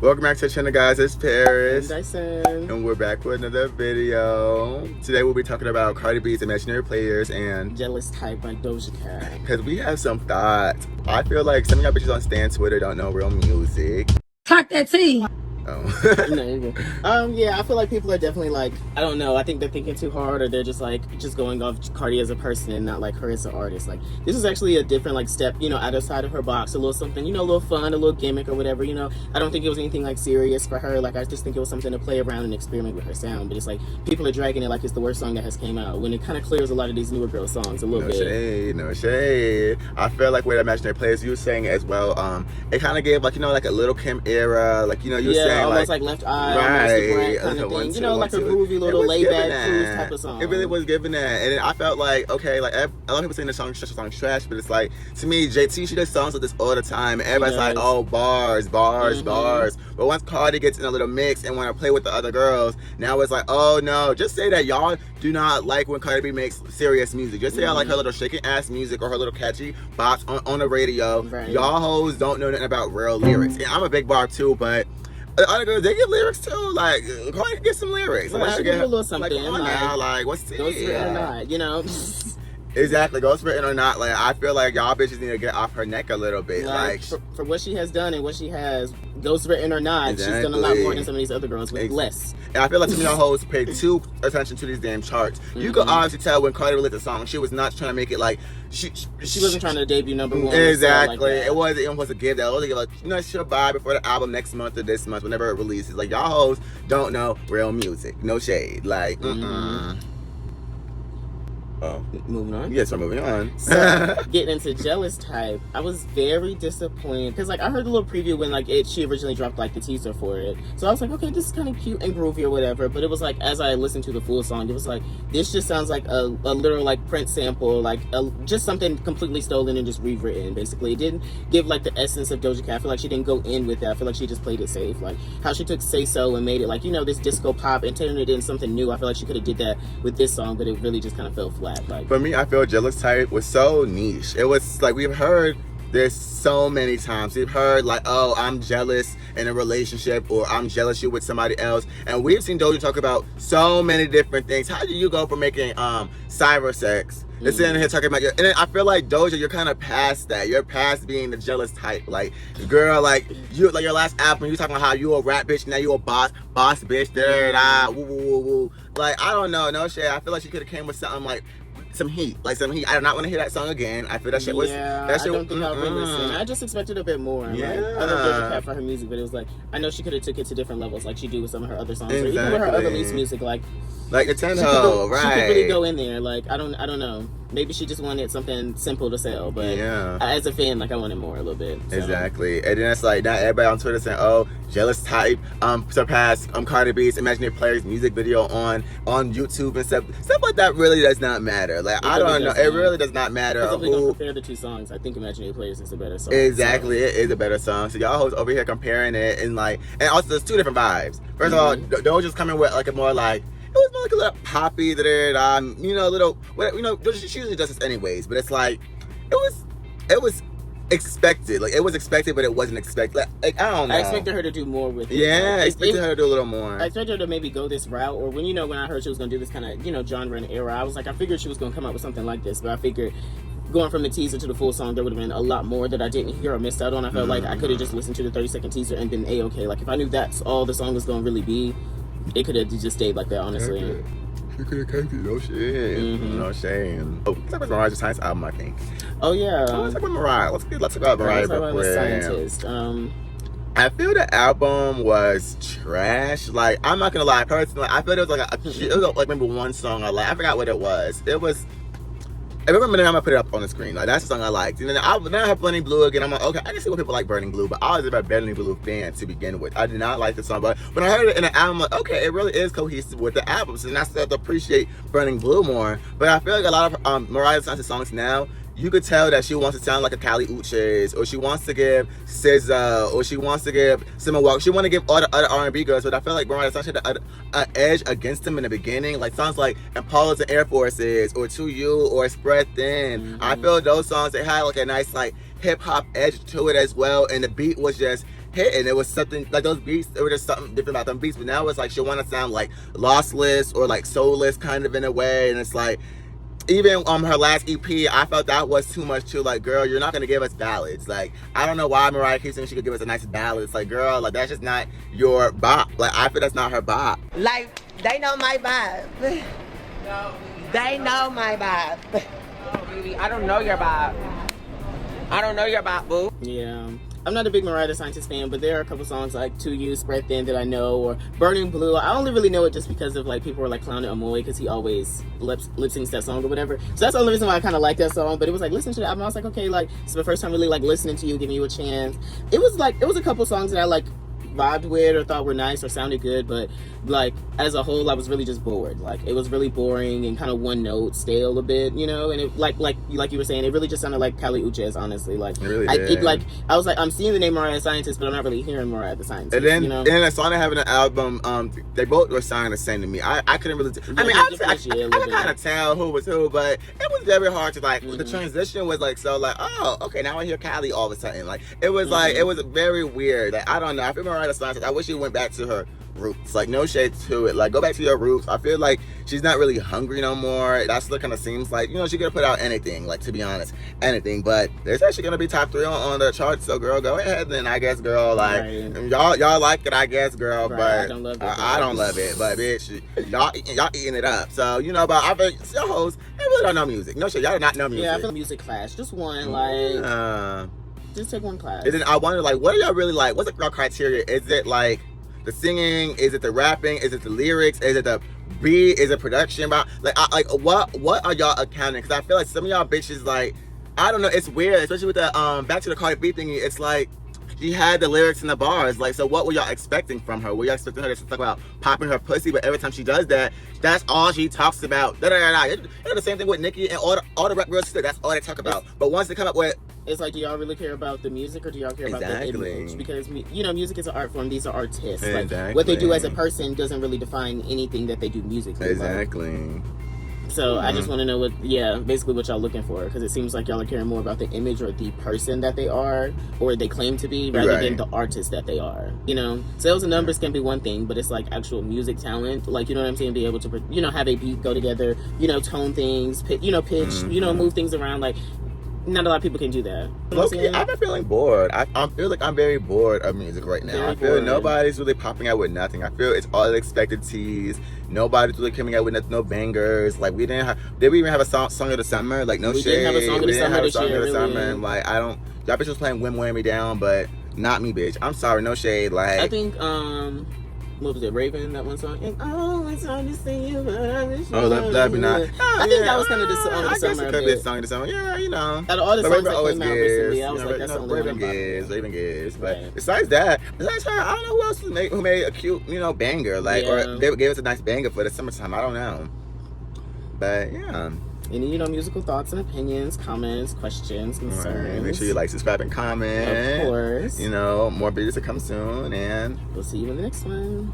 Welcome back to the channel, guys. It's Paris. And Dyson. And we're back with another video. Today we'll be talking about Cardi B's Imaginary Players and Jealous Type by Doja Cat. Because we have some thoughts. I feel like some of y'all bitches on Stan Twitter don't know real music. Talk that tea. Oh. No, you're good. Yeah, I feel like people are definitely like, I don't know, I think they're thinking too hard, or they're just going off Cardi as a person and not like her as an artist. Like, this is actually a different like step, outside of her box, a little something, a little fun, a little gimmick or whatever, I don't think it was anything like serious for her. Like, I just think it was something to play around and experiment with her sound. But it's like, people are dragging it like it's the worst song that has came out, when it kind of clears a lot of these newer girl songs a little bit. No shade. I feel like with Imaginary Players, you were saying as well, it kind of gave like, like a Little Kim era, like, you were saying almost like Left Eye, right, kind of thing. Like a groovy little laid back cruise type of song. It really was giving that, and I felt like, okay, like a lot of people saying the song trash, but it's like, to me, JT, she does songs like this all the time, and everybody's like, oh, bars. But once Cardi gets in a little mix and want to play with the other girls, now it's like, oh no, just say that y'all do not like when Cardi B makes serious music. Just say I like her little shaking ass music or her little catchy bops on the radio. Right. Y'all hoes don't know nothing about real lyrics. And I'm a big bar too, but the other girls, they get lyrics too. Like, Cardi can get some lyrics. Well, she get a little something. Like, come on now, like, what's the Ghost written or not, Exactly, ghost written or not. Like, I feel like y'all bitches need to get off her neck a little bit. Like for what she has done and what she has, ghost written or not, she's done a lot more than some of these other girls with less. And I feel like some of y'all hoes pay too attention to these damn charts. You could obviously tell when Cardi released the song, she was not trying to make it like she wasn't trying to debut number one. Exactly. Like it wasn't even supposed to give that. It was like, she'll buy before the album next month or this month, whenever it releases. Like, y'all hoes don't know real music. No shade. Like, Oh. Moving on? Yes, we're moving on. So, getting into Jealous Type, I was very disappointed because, like, I heard a little preview when, like, she originally dropped, like, the teaser for it. So I was like, okay, this is kind of cute and groovy or whatever. But it was like, as I listened to the full song, it was like, this just sounds like a literal, like, Prince sample, like, just something completely stolen and just rewritten, basically. It didn't give, like, the essence of Doja Cat. I feel like she didn't go in with that. I feel like she just played it safe. Like, how she took Say So and made it, like, this disco pop and turning it into something new. I feel like she could have did that with this song, but it really just kind of fell flat. Like, for me, I feel Jealous Type was so niche. It was like, we've heard this so many times. We've heard like, oh, I'm jealous in a relationship, or I'm jealous you with somebody else. And we've seen Doja talk about so many different things. How do you go from making cyber sex to sitting here talking about and then I feel like Doja, you're kind of past that. You're past being the jealous type. Like, girl, like you, like your last album, you talking about how you a rap bitch, now you a boss bitch, woo woo woo. Like, I don't know, no shit. I feel like she could have came with something like some heat. I do not want to hear that song again. I feel that shit was. Yeah, I don't think I'll re-listen. I just expected a bit more. Yeah. Like, I love Doja Cat for her music, but it was like, I know she could have took it to different levels, like she do with some of her other songs, exactly. or even with her other release music, like the Tenho, right? She could really go in there. Like, I don't know. Maybe she just wanted something simple to sell, but as a fan, like, I wanted more a little bit. So. Exactly. And then it's like, now everybody on Twitter saying, oh, Jealous Type surpassed Cardi B's Imaginary Players music video on YouTube and stuff like that. Really does not matter. Like, I don't know. It really does not matter. If we're gonna compare the two songs, I think Imaginary Players is a better song. Exactly, so. It is a better song. So y'all hoes over here comparing it, and also there's two different vibes. First of all, Doja's coming with like a more like, it was more like a little poppy, a little, she usually does this anyways, but it's like, it was expected. Like, it was expected, but it wasn't expected. Like, I don't know. I expected her to do more with it. Yeah, I expected her to do a little more. I expected her to maybe go this route, or when I heard she was going to do this kind of, genre and era, I was like, I figured she was going to come up with something like this, but I figured going from the teaser to the full song, there would have been a lot more that I didn't hear or missed out on. I felt like I could have just listened to the 30-second teaser and been A-okay. Like, if I knew that's all the song was going to really be, it could have just stayed like that, honestly. You could have kept it, no shit. No shame. Oh, let's talk about Mariah's Science album, I think. Oh, yeah. Let's talk about Mariah. Let's talk about Mariah real quick. Scientist. I feel the album was trash. Like, I'm not gonna lie, personally, I feel it was like maybe one song I liked. I forgot what it was. It was, I remember then I'm gonna put it up on the screen. Like, that's the song I liked. And then I have Burning Blue again. I'm like, okay, I can see what people like Burning Blue, but I was a Burning Blue fan to begin with. I did not like the song, but when I heard it in the album, I'm like, okay, it really is cohesive with the album. So then I started to appreciate Burning Blue more. But I feel like a lot of Mariah's songs now, you could tell that she wants to sound like a Kali Uchis, or she wants to give SZA, or she wants to give Summer Walker. She want to give all the other R&B girls, but I feel like Mariah had an edge against them in the beginning. Like songs like Impalas and Air Forces, or To You, or Spread Thin. I feel those songs, they had like a nice like hip hop edge to it as well, and the beat was just hitting. It was something like those beats. There was just something different about them beats. But now it's like she want to sound like lossless or like soulless kind of in a way. And it's like even her last EP, I felt that was too much too. Like, girl, you're not gonna give us ballads. Like, I don't know why Mariah keeps saying she could give us a nice ballad. It's like, girl, like that's just not your bop. Like, I feel that's not her bop. Like, they know my vibe. No, They know my vibe. no, baby, I don't know your vibe. I don't know your vibe, boo. Yeah. I'm not a big Mariah the Scientist fan, but there are a couple songs like To You, Spread Thin that I know, or Burning Blue. I only really know it just because of like people were like clowning Amoy because he always lip syncs that song or whatever. So that's the only reason why I kind of like that song. But it was like listening to the album, I was like, okay, like it's my first time really like listening to you, giving you a chance. It was a couple songs that I like vibed with or thought were nice or sounded good, but like as a whole I was really just bored. Like it was really boring and kind of one note, stale a bit, you know. And it like you were saying, it really just sounded like Kali Uchis, honestly. Like It really I did. was like, I'm seeing the name Mariah the Scientist, but I'm not really hearing Mariah the Scientist. And then, you know? and then I saw them having an album. They both were sounding the same to me. I couldn't really. I mean, Yeah, I differentiate a could little bit. kind of tell who was who, but it was very hard to like. The transition was like so like, oh, okay, now I hear Kylie all of a sudden. Like it was like it was very weird. Like, I don't know. I feel Mariah the Scientist. I wish she went back to her roots. Like no shade to it. Like go back to your roots. I feel like she's not really hungry no more. That's what kind of seems like. You know, she could have put out anything. Like to be honest, anything. But it's actually gonna be top 3 on the charts. So girl, go ahead then. I guess, girl. Like y'all like it. I guess, girl. Right, but I don't love it. I don't love it. But bitch, y'all eating it up. So you know, but I feel your hoes, they really don't know music. No shit, y'all do not know music. Yeah, I feel music class. Just one, like just take one class. And then I wonder, like, what are y'all really like? What's the criteria? Is it like the singing? Is it the rapping? Is it the lyrics? Is it the beat? Is it production? Like, what are y'all accounting? Because I feel like some of y'all bitches, like, I don't know, it's weird, especially with the back to the Cardi B thingy. It's like she had the lyrics and the bars. Like, so what were y'all expecting from her? Were y'all expecting her to talk about popping her pussy? But every time she does that, that's all she talks about. You know, the same thing with Nicki and all the rap girls. That's all they talk about. But once they come up with, it's like, do y'all really care about the music or do y'all care about the Exactly. image? Because, you know, music is an art form. These are artists. Like, Exactly. what they do as a person doesn't really define anything that they do musically. exactly. So I just want to know basically what y'all looking for. Because it seems like y'all are caring more about the image or the person that they are or they claim to be rather than the artist that they are. You know, sales and numbers can be one thing, but it's like actual music talent. Like, you know what I'm saying? Be able to, you know, have a beat go together, you know, tone things, pitch, you know, move things around. Like, not a lot of people can do that. You know what I'm saying? I've been feeling bored. I feel like I'm very bored of music right now. Very I feel bored. nobody's really popping out with nothing. I feel it's all expected tease. Nobody's really coming out with no bangers. Like did we even have a song of the summer? Like no We shade. didn't have a song of the We didn't summer have a this song year, of the really. summer. And like y'all bitches was playing Wear Me Down, but not me, bitch. I'm sorry, no shade. Like I think, what was it, Raven, that one song? And it's hard to see you, but I wish oh, let me not. I think that was kind of the song of the I guess summer. it could be a song of the summer. Yeah, you know. Out of all the But songs Raven that always came out gives. recently, I was like, that's the only one I'm vibing with. Raven gives. But Right. besides her, I don't know who else who made a cute, you know, banger. Like, or they gave us a nice banger for the summertime. I don't know. But yeah. Any, you know, musical thoughts and opinions, comments, questions, concerns. Right. Make sure you like, subscribe, and comment. Of course. You know, more videos to come soon, and We'll see you in the next one.